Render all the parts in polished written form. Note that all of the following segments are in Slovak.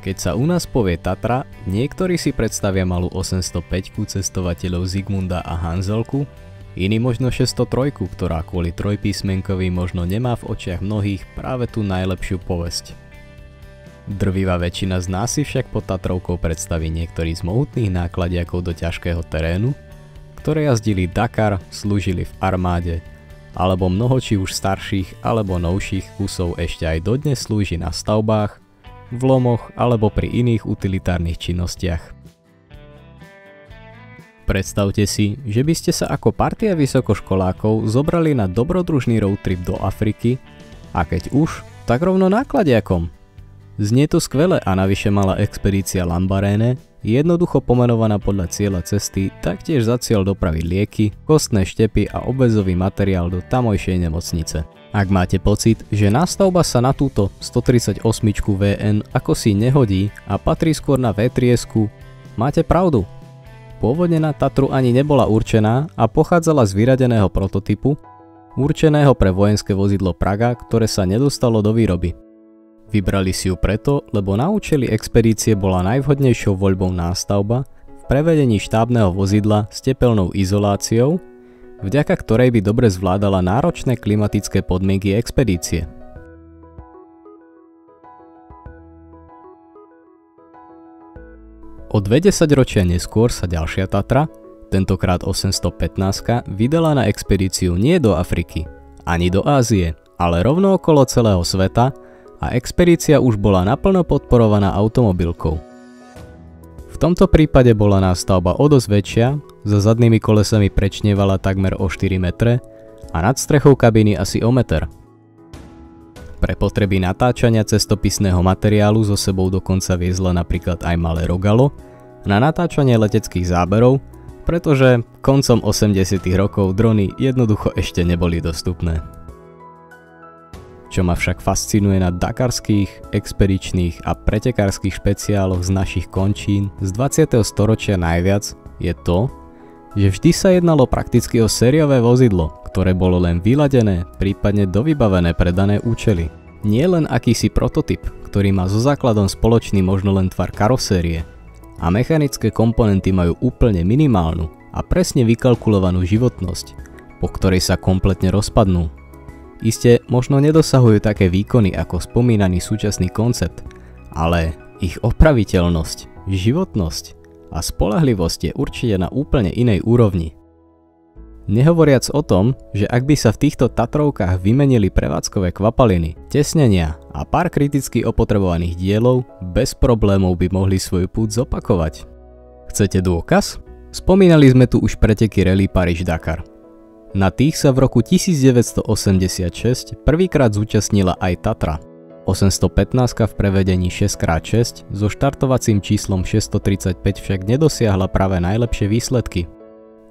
Keď sa u nás povie Tatra, niektorí si predstavia malú 805 cestovateľov Zigmunda a Hanzelku, iní možno 603, ktorá kvôli trojpísmenkovi možno nemá v očiach mnohých práve tú najlepšiu povesť. Drvivá väčšina z nás si však pod Tatrovkou predstaví niektorý z mohutných nákladiakov do ťažkého terénu, ktoré jazdili Dakar, slúžili v armáde, alebo mnoho či už starších alebo novších kusov ešte aj dodnes slúži na stavbách, v lomoch alebo pri iných utilitárnych činnostiach. Predstavte si, že by ste sa ako partia vysokoškolákov zobrali na dobrodružný road trip do Afriky a keď už, tak rovno nákladiakom. Znie to skvele a navyše mala expedícia Lambaréne, jednoducho pomenovaná podľa cieľa cesty, taktiež za cieľ dopraviť lieky, kostné štepy a obväzový materiál do tamojšej nemocnice. Ak máte pocit, že nástavba sa na túto 138 VN ako si nehodí a patrí skôr na V-triesku, máte pravdu. Pôvodne na Tatru ani nebola určená a pochádzala z vyradeného prototypu, určeného pre vojenské vozidlo Praga, ktoré sa nedostalo do výroby. Vybrali si ju preto, lebo na účely expedície bola najvhodnejšou voľbou nástavba v prevedení štábneho vozidla s tepelnou izoláciou, vďaka ktorej by dobre zvládala náročné klimatické podmienky expedície. O 20 ročia neskôr sa ďalšia Tatra, tentokrát 815, vydala na expedíciu nie do Afriky, ani do Ázie, ale rovno okolo celého sveta a expedícia už bola naplno podporovaná automobilkou. V tomto prípade bola nástavba o dosť väčšia, za zadnými kolesami prečnievala takmer o 4 metre a nad strechou kabíny asi o meter. Pre potreby natáčania cestopisného materiálu so sebou dokonca viezla napríklad aj malé rogalo na natáčanie leteckých záberov, pretože koncom 80. rokov drony jednoducho ešte neboli dostupné. Čo ma však fascinuje na dakarských, expedičných a pretekárskych špeciáloch z našich končín z 20. storočia najviac, je to, že vždy sa jednalo prakticky o sériové vozidlo, ktoré bolo len vyladené, prípadne dovybavené pre dané účely. Nie len akýsi prototyp, ktorý má so základom spoločný možno len tvar karosérie a mechanické komponenty majú úplne minimálnu a presne vykalkulovanú životnosť, po ktorej sa kompletne rozpadnú. Iste možno nedosahujú také výkony ako spomínaný súčasný koncept, ale ich opraviteľnosť, životnosť a spoľahlivosť je určite na úplne inej úrovni. Nehovoriac o tom, že ak by sa v týchto Tatrovkách vymenili prevádzkové kvapaliny, tesnenia a pár kriticky opotrebovaných dielov, bez problémov by mohli svoju púť zopakovať. Chcete dôkaz? Spomínali sme tu už preteky rally Paríž-Dakar. Na tých sa v roku 1986 prvýkrát zúčastnila aj Tatra. 815 v prevedení 6x6 so štartovacím číslom 635 však nedosiahla práve najlepšie výsledky.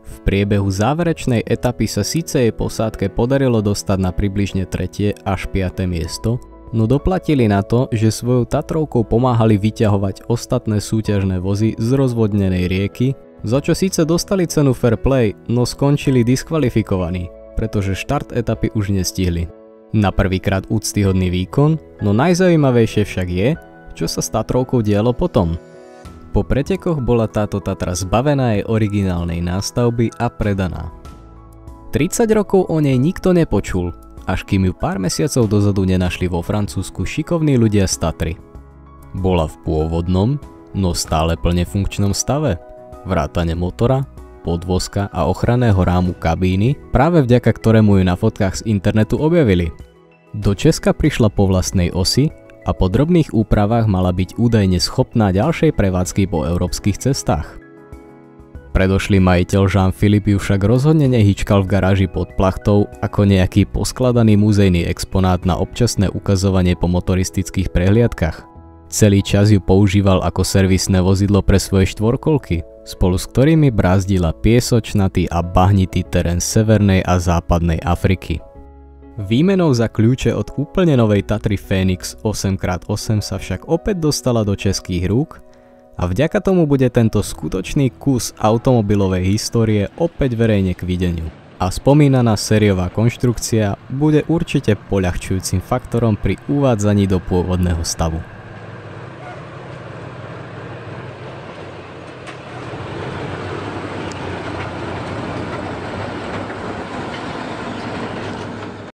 V priebehu záverečnej etapy sa síce jej posádke podarilo dostať na približne 3. až 5. miesto, no doplatili na to, že svojou Tatrovkou pomáhali vyťahovať ostatné súťažné vozy z rozvodnenej rieky, za čo síce dostali cenu fair play, no skončili diskvalifikovaní, pretože štart etapy už nestihli. Na prvýkrát úctyhodný výkon, no najzaujímavejšie však je, čo sa s Tatrovkou dialo potom. Po pretekoch bola táto Tatra zbavená jej originálnej nástavby a predaná. 30 rokov o nej nikto nepočul, až kým ju pár mesiacov dozadu nenašli vo Francúzsku šikovní ľudia z Tatry. Bola v pôvodnom, no stále plne funkčnom stave, vrátane motora, podvozka a ochranného rámu kabíny, práve vďaka ktorému ju na fotkách z internetu objavili. Do Česka prišla po vlastnej osi a po drobných úpravách mala byť údajne schopná ďalšej prevádzky po európskych cestách. Predošlý majiteľ Jean-Philippe ju však rozhodne nehyčkal v garáži pod plachtou ako nejaký poskladaný muzejný exponát na občasné ukazovanie po motoristických prehliadkach. Celý čas ju používal ako servisné vozidlo pre svoje štvorkolky, spolu s ktorými brázdila piesočnatý a bahnitý terén severnej a západnej Afriky. Výmenou za kľúče od úplne novej Tatry Phoenix 8x8 sa však opäť dostala do českých rúk a vďaka tomu bude tento skutočný kus automobilovej histórie opäť verejne k videniu. A spomínaná sériová konštrukcia bude určite poľahčujúcim faktorom pri uvádzaní do pôvodného stavu.